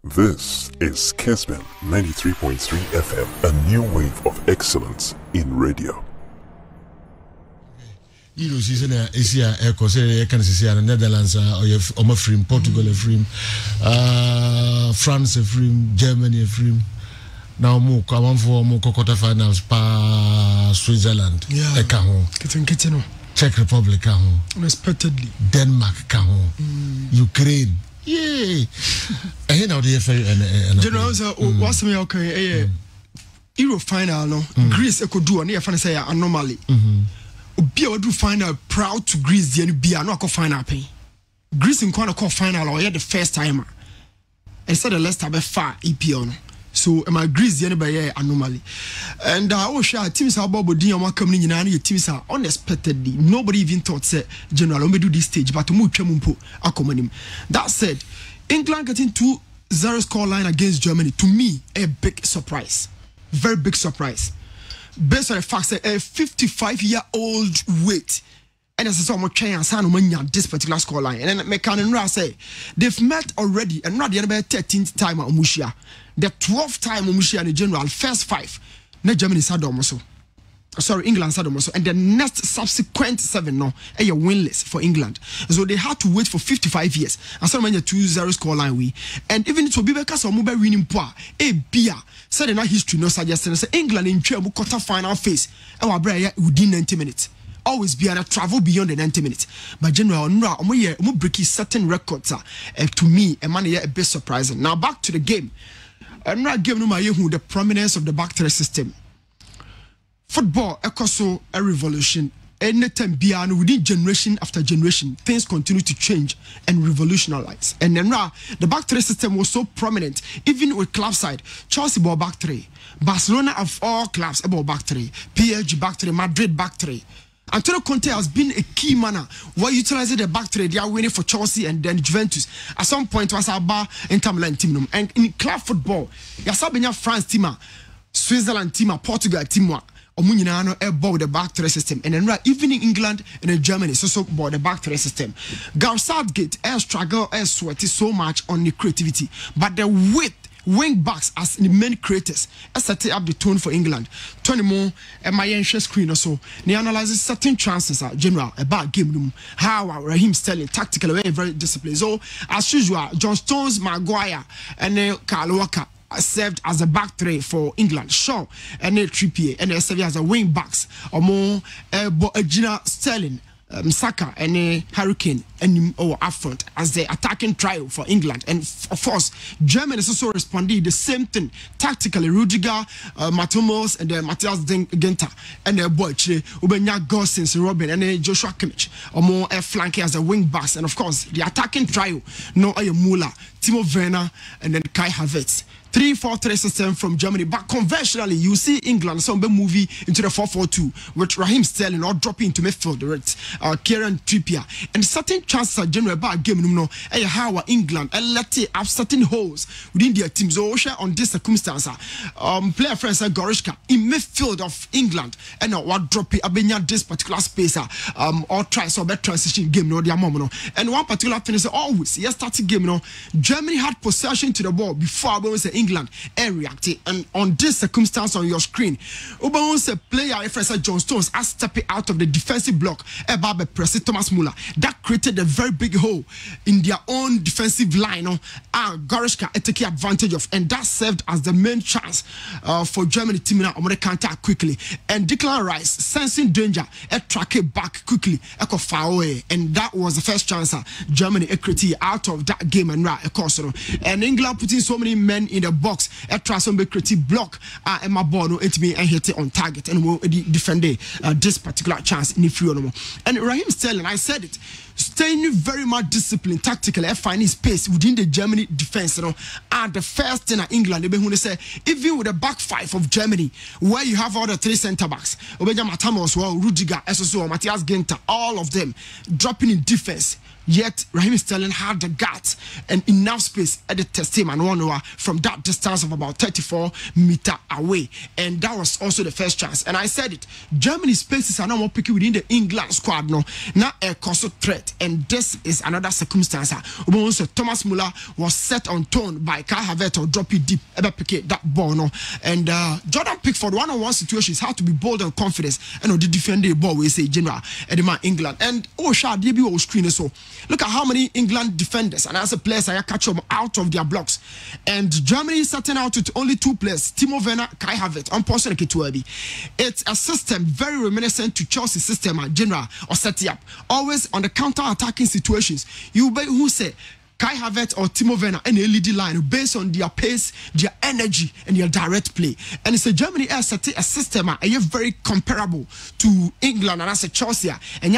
This is Kessben 93.3 FM, a new wave of excellence in radio. You know, season Asia, Echo, say, can see Netherlands, or free, Portugal, free, France, free, Germany, free. Now, more come for more quarter finals, pa Switzerland, Kitchen, Czech Republic, unexpectedly, Denmark, Ukraine. Yay! I know the FA and General, what's me okay? Euro final, no, Greece, could do, and if I say anomaly. Be able to find out proud to Greece, the be no final pay. Greece in corner call final or the first timer. I said the last time far EPO. So my Greece the by anomaly. And I was sure teams are Bobo Dion coming in and teams are unexpectedly. Nobody even thought say General do this stage, but to move Chemumpo Akomanim. That said, England getting 2-0 scoreline against Germany, to me, a big surprise. Very big surprise. Based on the fact that a 55-year-old wait, and as I saw this particular scoreline, and then Mekan say they've met already, and not the 13th time at Umushia, the 12th time Umushia in the general, first 5, not Germany Sadomoso. Sorry, England Sadomoso, and the next subsequent 7 no, are winless for England. So they had to wait for 55 years. And so many 2-0 scoreline we, and even to be because of mobile winning power, a beer. Said in our history, no suggestion. Say England in quarter final phase, our brother within 90 minutes. Always be a travel beyond the 90 minutes. But General, we break certain records. To me, a man a bit surprising. Now back to the game. I'm not giving you the prominence of the back three system. Football, a revolution. Anytime beyond within generation after generation, things continue to change and revolutionize. And then the back three system was so prominent, even with club side. Chelsea ball back three, Barcelona of all clubs about back three, PSG back three, Madrid back three. Antonio Conte has been a key manner while utilizing the back three. They are winning for Chelsea and then Juventus. At some point, was a bar in Milan team. And in club football, Yasabenya France team, Switzerland team, Portugal team. Omunyano about the back three system, and then even in England and in Germany, so about the back three system. Gareth Southgate struggle sweaty so much on the creativity, but the width wing backs as the main creators set up the tone for England. 20 more my screen or so. They analyze certain chances at general about game room. How Raheem Sterling tactically very disciplined. So as usual, John Stones, Maguire, and then Kyle Walker served as a back three for England. Shaw and Trippier and they served as a wing backs or more Gina Sterling, Saka and Hurricane and up front as the attacking trio for England. And of course, Germany is also responding the same thing tactically. Rudiger, Matumos and Matthias Genta and their boy Ubenya Gosens, Robin and Joshua Kimmich or more flank as a wing backs. And of course, the attacking trio, Noah Muller, Timo Werner and then Kai Havertz. 3-4-3 system from Germany, but conventionally you see England some movie into the 4-4-2 with Raheem Sterling or dropping into midfield with Kieran Trippier and certain chances are general about game how England let it have certain holes within their teams. So on this circumstance, player friends Gorishka in midfield of England and what drop it abenya this particular space or try so better transition game and one particular thing is always starting game Germany had possession to the ball before we say England reacted, and on this circumstance on your screen, Ubawon's a player reference John Stones as stepping out of the defensive block about press Thomas Muller. That created a very big hole in their own defensive line. Gorishka taking advantage of, and that served as the main chance for Germany team now to counter quickly. And Declan Rice sensing danger, track it back quickly, far away, and that was the first chance Germany created out of that game and and England putting so many men in the box try some creative block and my ball no it be and hit it on target and will defend this particular chance in the free and Raheem Sterling, I said it, staying very much disciplined tactically, finding space within the Germany defense. The first thing in England, they say even with the back five of Germany, where you have all the 3 centre backs, Obeja Matamos, Rudiger, SSO, Matthias Genta, all of them dropping in defense. Yet Raheem Sterling had the guts and enough space at the test him and one from that distance of about 34 meters away. And that was also the first chance. And I said it, Germany's spaces are now more picky within the England squad. No, now a constant threat. And this is another circumstance. Thomas Muller was set on tone by Kai Havertz or drop it deep, ever pick that ball. No, and Jordan Pickford, one-on-one situations, had to be bold and confident and the defend the ball, we say general Edema England. And Shad was screen so. Look at how many England defenders and as a players I catch them out of their blocks. And Germany is starting out with only 2 players, Timo Werner, Kai Havertz, on person Kituabi. It's a system very reminiscent to Chelsea's system at general or set up. Always on the counter-attacking situations. You who say Kai Havertz or Timo Werner and a lead line based on their pace, their energy, and their direct play. And it's a Germany has set a system very comparable to England and as a Chelsea. And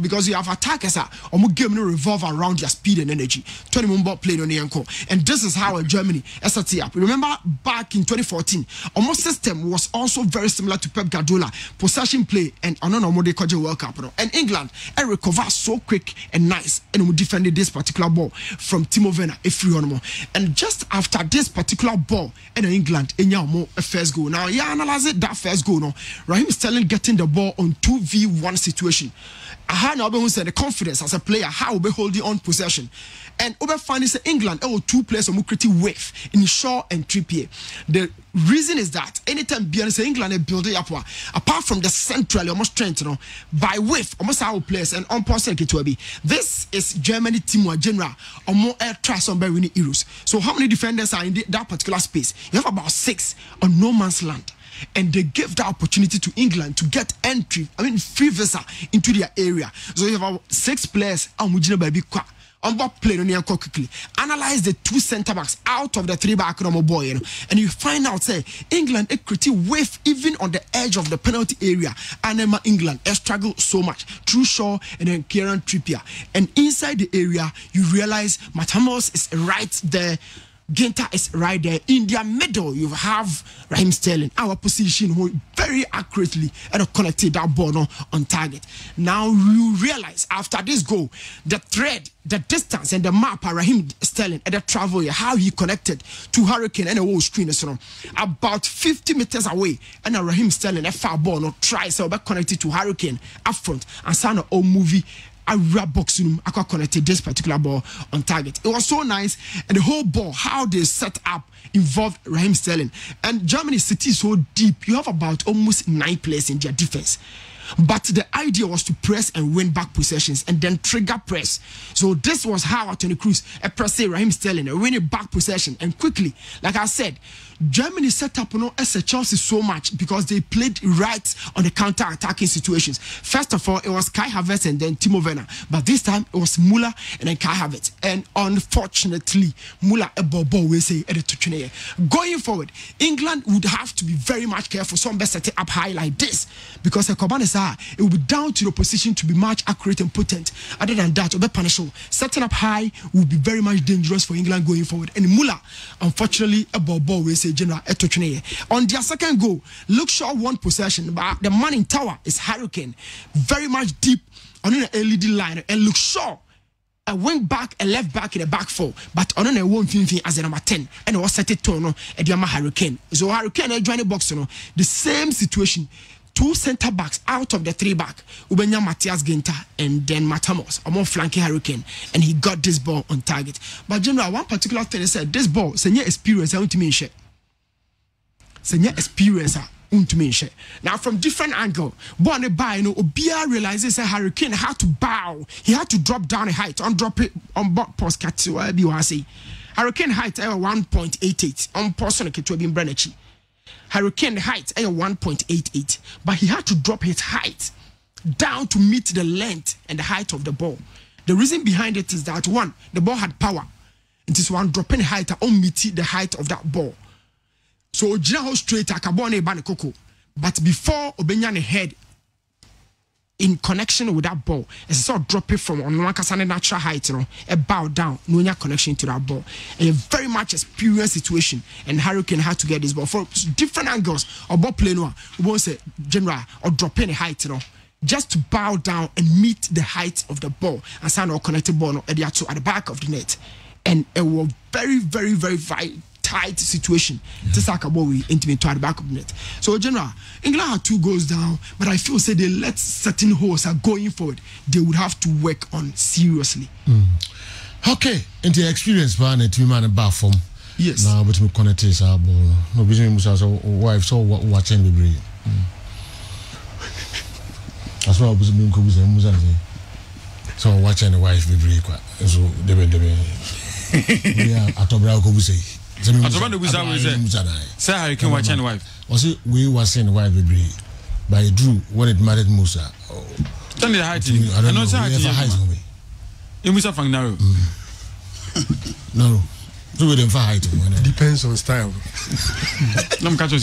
because you have attackers or game revolve around their speed and energy. 20 ball played on the ankle. And this is how Germany has set up. Remember back in 2014, almost system was also very similar to Pep Guardiola. Possession play and Ononomode World Cup. And England recovered so quick and nice and we defended this particular ball from Timo Werner a free on. And just after this particular ball in England in a first goal. Now analyze it, that first goal no. Raheem Sterling getting the ball on 2v1 situation. Aha now who said the confidence as a player how be holding on possession. And over finally say England 2 players on creative wave in Shaw and Trippier. The reason is that anytime Beyonce England are building up apart from the central almost strength by wave almost our players and on person to be. This is Germany team or general or more air trust on by winning Euros. So how many defenders are in that particular space? You have about 6 on no man's land. And they gave the opportunity to England to get entry, free visa into their area. So you have about 6 players on board play on quickly. Analyze the 2 centre backs out of the 3 back boy, and you find out say England a critique wave even on the edge of the penalty area. And England struggle so much through Shaw and then Kieran Trippier. And inside the area, you realize Matamos is right there. Ginter is right there. In their middle, you have Raheem Sterling. Our position very accurately and connected that ball on target. Now you realize after this goal, the thread, the distance, and the map of Raheem Sterling and the travel, how he connected to Hurricane and the whole screen is about 50 meters away. And Raheem Sterling, a far ball, tries to be connected to Hurricane up front and sign a movie. I boxing I connected this particular ball on target. It was so nice, and the whole ball, how they set up, involved Raheem Sterling. And Germany City is so deep. You have about almost 9 players in their defense. But the idea was to press and win back possessions and then trigger press. So this was how Toni Kroos pressed Raheem Sterling and winning back possession and quickly. Like I said, Germany set up as a Chelsea so much because they played right on the counter-attacking situations. First of all, it was Kai Havertz and then Timo Werner. But this time, it was Muller and then Kai Havertz. And unfortunately, Muller will say at the touch. Going forward, England would have to be very much careful. Some best set it up high like this because it will be down to the position to be much accurate and potent. Other than that, setting up high will be very much dangerous for England going forward. And Muller, unfortunately, will say general on their second goal. Luke Shaw won possession, but the man in tower is Hurricane, very much deep on an LED line, and Luke Shaw a wing back, a left back in a back 4, but on a 1 as a number 10, and it was set it to at the Hurricane. So Hurricane joined the box, the same situation. 2 centre backs out of the 3 back, Ubenya Matthias Ginter and then Matamos, a more flanky Hurricane, and he got this ball on target. But general, one particular thing is that this ball, senior experience, I want to mention. Senior experience, now from different angle, Bonnie by Obia realizes that Hurricane had to bow, he had to drop down a height, undrop it on board post cat to BYC. Hurricane height 1.88 on person to be Brenechi. Hurricane height 1.88, but he had to drop his height down to meet the length and the height of the ball. The reason behind it is that one, the ball had power. It is one dropping height on meet the height of that ball. So Ojina straight Akabone Banekoko, but before Obenyane head in connection with that ball, it's sort of drop it from on one natural height, a bow down, no connection to that ball. A very much experienced situation, and Hurricane had to get this ball from different angles. Or ball play we won't say general or drop in a height, just to bow down and meet the height of the ball and sign or connected ball at the back of the net. And it was very, very, very, very tight situation. Just like a ball we intimate to at the back of the net. So, general, England had 2 goals down, but I feel say they let certain holes are going forward. They would have to work on seriously. Okay, into the experience, man, a team man about form. Yes. Now, but we connect this our ball. No business, so wife, so watching the breed. That's why I was being cool. So watching the wife be breed. So they yeah, at the brow could say. Say how you can watch and wife. Was it we were saying the wife be breed by Drew when it married Musa? Tell me the height. I don't know. Height you must have found narrow. No. Do it in height. Depends on style. I'm catching